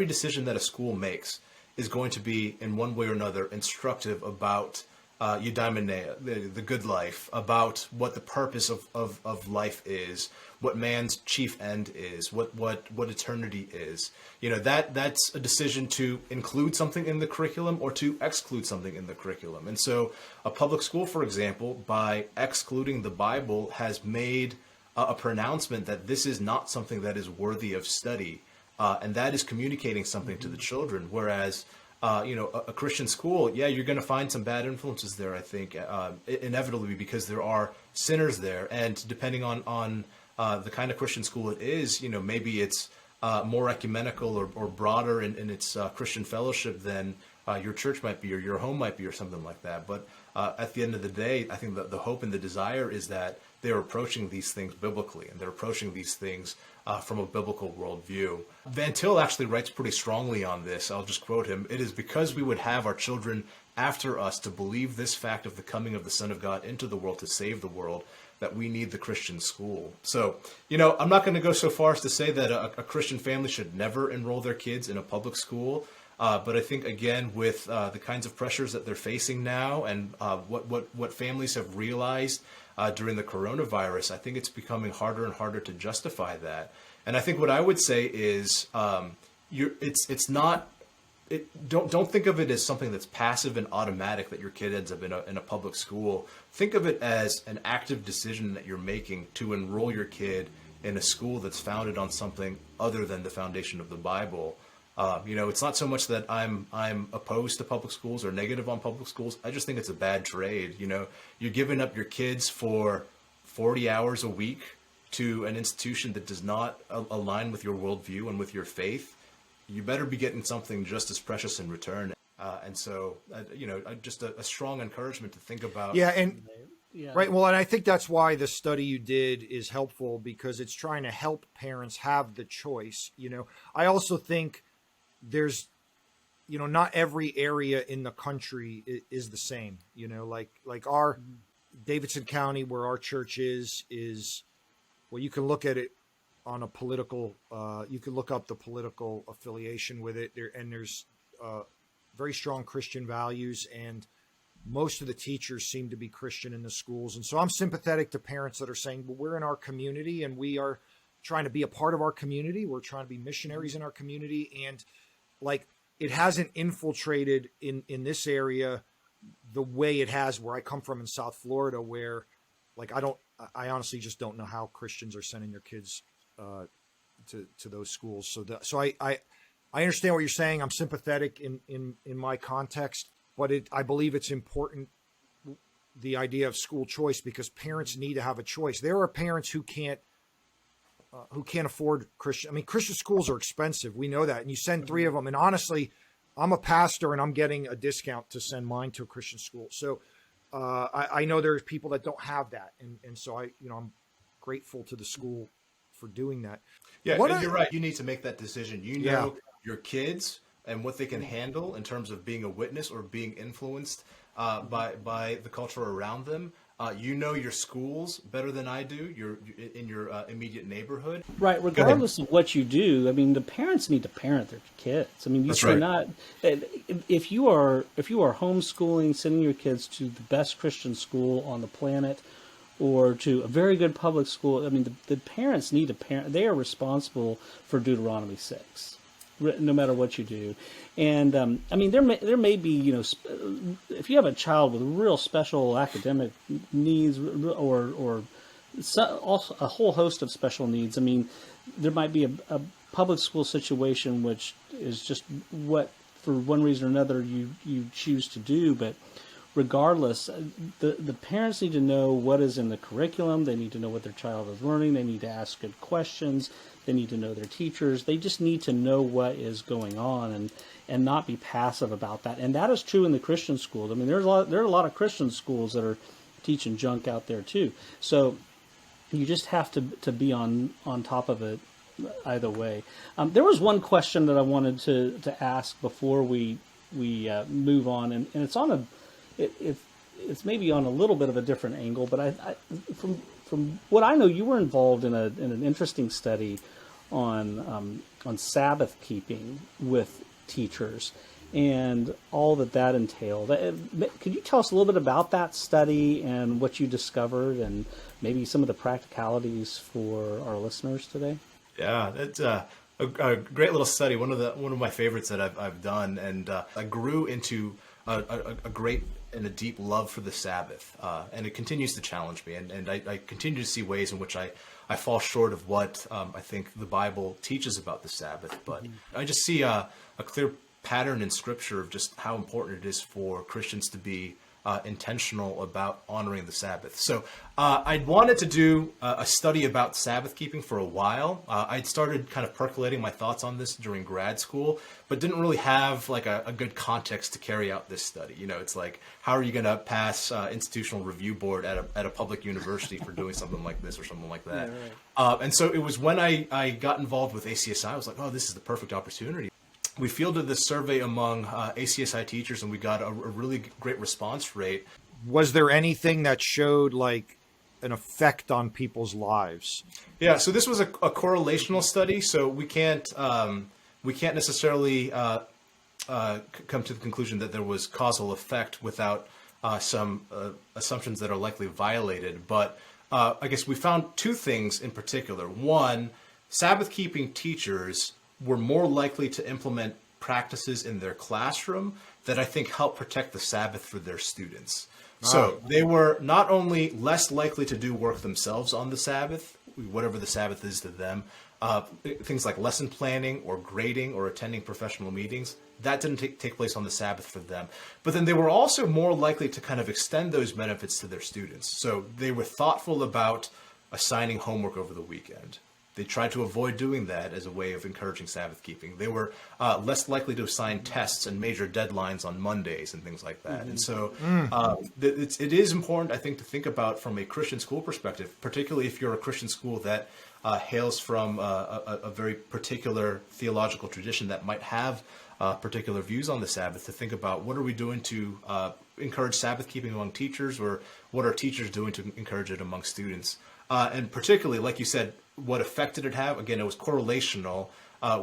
decision that a school makes is going to be, in one way or another, instructive about eudaimonia, the good life, about what the purpose of life is, what man's chief end is, what eternity is. You know, that's a decision to include something in the curriculum or to exclude something in the curriculum. And so a public school, for example, by excluding the Bible, has made a pronouncement that this is not something that is worthy of study, and that is communicating something to the children. Whereas a Christian school, yeah, you're going to find some bad influences there, I think, inevitably, because there are sinners there. And depending on the kind of Christian school it is, maybe it's more ecumenical or broader in its Christian fellowship than your church might be, or your home might be, or something like that. But at the end of the day, I think that the hope and the desire is that they're approaching these things biblically, and they're approaching these things from a biblical worldview. Van Til actually writes pretty strongly on this. I'll just quote him. "It is because we would have our children after us to believe this fact of the coming of the Son of God into the world to save the world that we need the Christian school." So, I'm not going to go so far as to say that a Christian family should never enroll their kids in a public school. But I think, again, with the kinds of pressures that they're facing now, and what families have realized during the coronavirus, I think it's becoming harder and harder to justify that. And I think what I would say is, don't think of it as something that's passive and automatic that your kid ends up in a public school. Think of it as an active decision that you're making to enroll your kid in a school that's founded on something other than the foundation of the Bible. It's not so much that I'm opposed to public schools or negative on public schools. I just think it's a bad trade. You're giving up your kids for 40 hours a week to an institution that does not align with your worldview and with your faith. You better be getting something just as precious in return. And so, just a strong encouragement to think about. Yeah, right. Well, and I think that's why the study you did is helpful, because it's trying to help parents have the choice. I also think there's, not every area in the country is the same. Like our Davidson County, where our church is, well, you can look at it on a political, you can look up the political affiliation with it there, and there's very strong Christian values, and most of the teachers seem to be Christian in the schools. And so I'm sympathetic to parents that are saying, well, we're in our community and we are trying to be a part of our community. We're trying to be missionaries in our community. And like, it hasn't infiltrated in this area the way it has where I come from in South Florida, where like, I honestly just don't know how Christians are sending their kids to those schools. So I understand what you're saying. I'm sympathetic in my context, but I believe it's important, the idea of school choice, because parents need to have a choice. There are parents who can't afford Christian. I mean, Christian schools are expensive. We know that. And you send 3 of them. And honestly, I'm a pastor and I'm getting a discount to send mine to a Christian school. So I know there's people that don't have that. And so I'm grateful to the school for doing that. Yeah, you're right. You need to make that decision. Your kids and what they can handle in terms of being a witness or being influenced by the culture around them. Your schools better than I do. You're in your immediate neighborhood. Right. Regardless of what you do, I mean, the parents need to parent their kids. I mean, you cannot. If you are homeschooling, sending your kids to the best Christian school on the planet, or to a very good public school, I mean, the parents need to parent. They are responsible for Deuteronomy 6, no matter what you do. And I mean, there may be, if you have a child with real special academic needs or also a whole host of special needs, I mean, there might be a public school situation which is just what, for one reason or another, you choose to do. But regardless, the parents need to know what is in the curriculum. They need to know what their child is learning. They need to ask good questions. They need to know their teachers. They just need to know what is going on and not be passive about that. And that is true in the Christian schools. I mean, there are a lot of Christian schools that are teaching junk out there too. So you just have to be on top of it either way. There was one question that I wanted to ask before we move on, and it's on it's maybe on a little bit of a different angle, but I from what I know, you were involved in an interesting study on Sabbath keeping with teachers and all that entailed. Could you tell us a little bit about that study and what you discovered, and maybe some of the practicalities for our listeners today? Yeah, it's a great little study. One of my favorites that I've done, and I grew into a great and a deep love for the Sabbath, and it continues to challenge me. And I continue to see ways in which I fall short of what I think the Bible teaches about the Sabbath. But I just see a clear pattern in Scripture of just how important it is for Christians to be intentional about honoring the Sabbath. So I'd wanted to do a study about Sabbath keeping for a while. I'd started kind of percolating my thoughts on this during grad school, but didn't really have like a good context to carry out this study. You know, it's like, how are you going to pass institutional review board at a public university for doing something like this or something like that? Yeah, right. And so it was when I got involved with ACSI, I was like, oh, this is the perfect opportunity. We fielded this survey among ACSI teachers, and we got a really great response rate. Was there anything that showed like an effect on people's lives? Yeah, so this was a correlational study, so we can't necessarily come to the conclusion that there was causal effect without some assumptions that are likely violated. But I guess we found two things in particular. One, Sabbath-keeping teachers were more likely to implement practices in their classroom that I think help protect the Sabbath for their students. So they were not only less likely to do work themselves on the Sabbath, whatever the Sabbath is to them, things like lesson planning or grading or attending professional meetings, that didn't take place on the Sabbath for them. But then they were also more likely to kind of extend those benefits to their students. So they were thoughtful about assigning homework over the weekend. They tried to avoid doing that as a way of encouraging Sabbath keeping. They were less likely to assign tests and major deadlines on Mondays and things like that. Mm-hmm. And so it is important, I think, to think about from a Christian school perspective, particularly if you're a Christian school that hails from a very particular theological tradition that might have particular views on the Sabbath, to think about what are we doing to encourage Sabbath keeping among teachers, or what are teachers doing to encourage it among students. And particularly, like you said, what effect did it have? Again, it was correlational.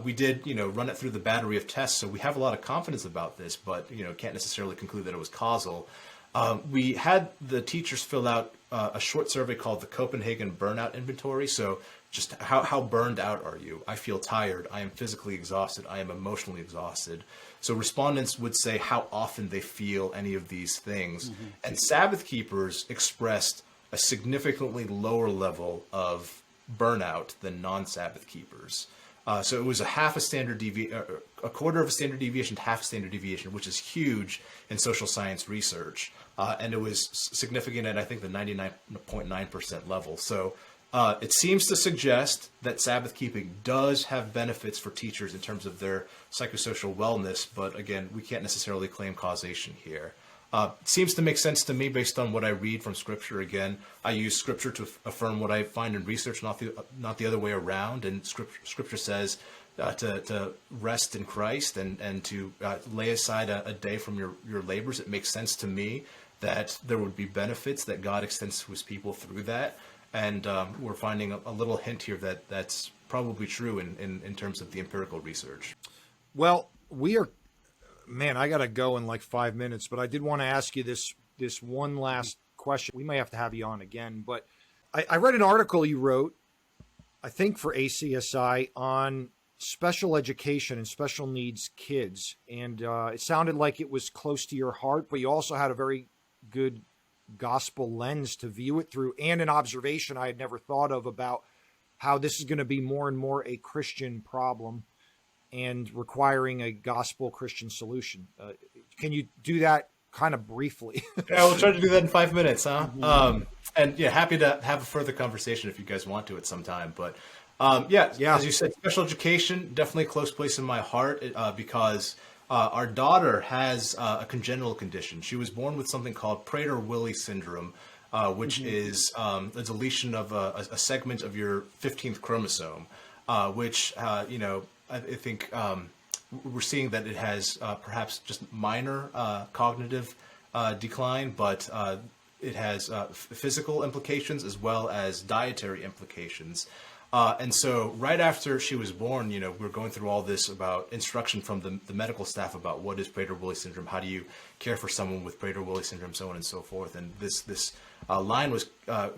We did, run it through the battery of tests, so we have a lot of confidence about this, but, can't necessarily conclude that it was causal. We had the teachers fill out a short survey called the Copenhagen Burnout Inventory. So just how burned out are you? I feel tired. I am physically exhausted. I am emotionally exhausted. So respondents would say how often they feel any of these things. Mm-hmm. And Sabbath keepers expressed a significantly lower level of burnout than non-Sabbath keepers. So it was a quarter of a standard deviation to half a standard deviation, which is huge in social science research. And it was significant at, I think, the 99.9% level. So it seems to suggest that Sabbath keeping does have benefits for teachers in terms of their psychosocial wellness. But again, we can't necessarily claim causation here. Seems to make sense to me based on what I read from Scripture. Again, I use Scripture to affirm what I find in research, not the other way around. And Scripture says to rest in Christ and to lay aside a day from your labors. It makes sense to me that there would be benefits that God extends to His people through that. And we're finding a little hint here that that's probably true in terms of the empirical research. Well, we are... Man, I got to go in like 5 minutes, but I did want to ask you this one last question. We may have to have you on again, but I read an article you wrote, I think for ACSI, on special education and special needs kids. And it sounded like it was close to your heart, but you also had a very good gospel lens to view it through, and an observation I had never thought of about how this is going to be more and more a Christian problem and requiring a gospel Christian solution. Can you do that kind of briefly. Yeah, we'll try to do that in 5 minutes, huh? And yeah, happy to have a further conversation if you guys want to at some time. But yeah, as you said, special education, definitely a close place in my heart because our daughter has a congenital condition. She was born with something called Prader-Willi syndrome, which is a deletion of a segment of your 15th chromosome, which, I think we're seeing that it has perhaps just minor cognitive decline, but it has physical implications as well as dietary implications. And so right after she was born, we're going through all this about instruction from the medical staff about what is Prader-Willi syndrome, how do you care for someone with Prader-Willi syndrome, so on and so forth. And this line was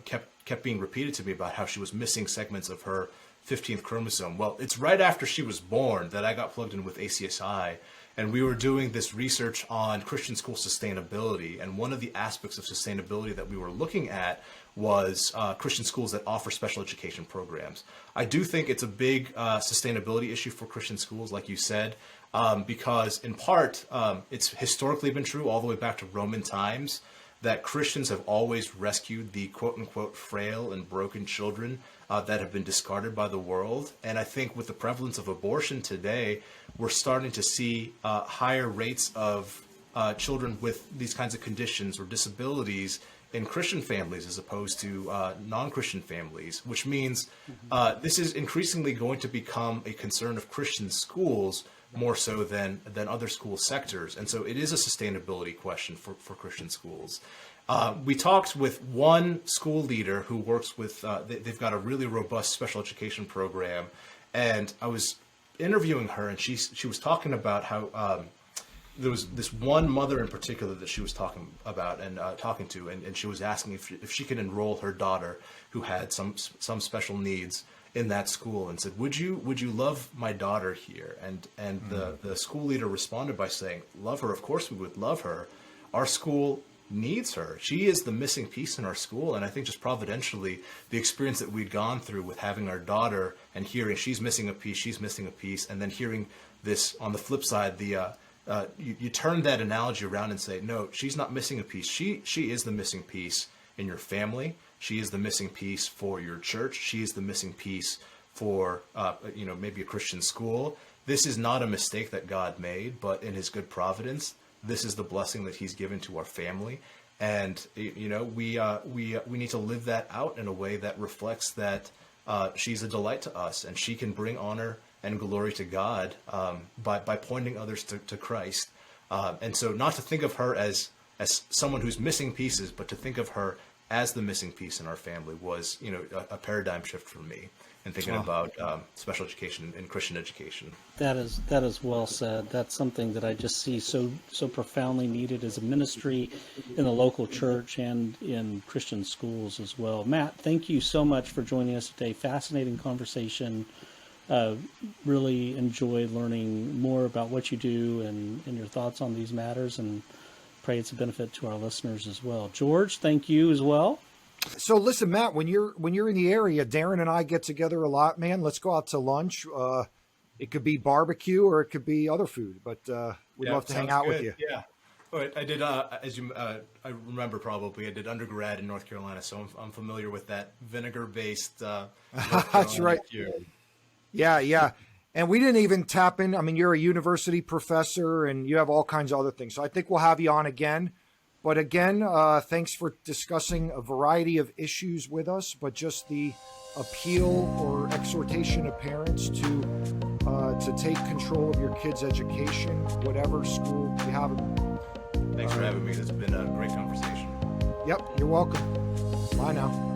kept being repeated to me about how she was missing segments of her 15th chromosome. Well, it's right after she was born that I got plugged in with ACSI, and we were doing this research on Christian school sustainability. And one of the aspects of sustainability that we were looking at was Christian schools that offer special education programs. I do think it's a big sustainability issue for Christian schools, like you said, because in part, it's historically been true all the way back to Roman times that Christians have always rescued the quote-unquote frail and broken children that have been discarded by the world. And I think with the prevalence of abortion today, we're starting to see higher rates of children with these kinds of conditions or disabilities in Christian families as opposed to non-Christian families, which means this is increasingly going to become a concern of Christian schools more so than other school sectors. And so it is a sustainability question for Christian schools. We talked with one school leader who works with, they've got a really robust special education program. And I was interviewing her, and she was talking about how there was this one mother in particular that she was talking about and talking to, and she was asking if she could enroll her daughter who had some special needs in that school, and said, would you love my daughter here? And the school leader responded by saying, love her, of course we would love her. Our school needs her. She is the missing piece in our school. And I think just providentially, the experience that we'd gone through with having our daughter and hearing she's missing a piece, and then hearing this on the flip side, you turn that analogy around and say, no, she's not missing a piece. She is the missing piece in your family. She is the missing piece for your church. She is the missing piece for, maybe a Christian school. This is not a mistake that God made, but in his good providence, this is the blessing that he's given to our family. And, we need to live that out in a way that reflects that she's a delight to us, and she can bring honor and glory to God by pointing others to Christ. And so not to think of her as someone who's missing pieces, but to think of her as the missing piece in our family was, a paradigm shift for me in thinking about special education and Christian education. That is well said. That's something that I just see so profoundly needed as a ministry in the local church and in Christian schools as well. Matt, thank you so much for joining us today. Fascinating conversation. Really enjoyed learning more about what you do and your thoughts on these matters, and pray it's a benefit to our listeners as well. George, thank you as well. So listen, Matt, when you're in the area, Darin and I get together a lot, man. Let's go out to lunch. It could be barbecue or it could be other food, but we'd love to hang out with you. Yeah. I did, as you, I remember probably, I did undergrad in North Carolina, so I'm familiar with that vinegar-based. That's right. Yeah. And we didn't even tap in. I mean, you're a university professor and you have all kinds of other things. So I think we'll have you on again. But again, thanks for discussing a variety of issues with us, but just the appeal or exhortation of parents to take control of your kids' education, whatever school you have. Thanks for having me. It's been a great conversation. Yep, you're welcome. Bye now.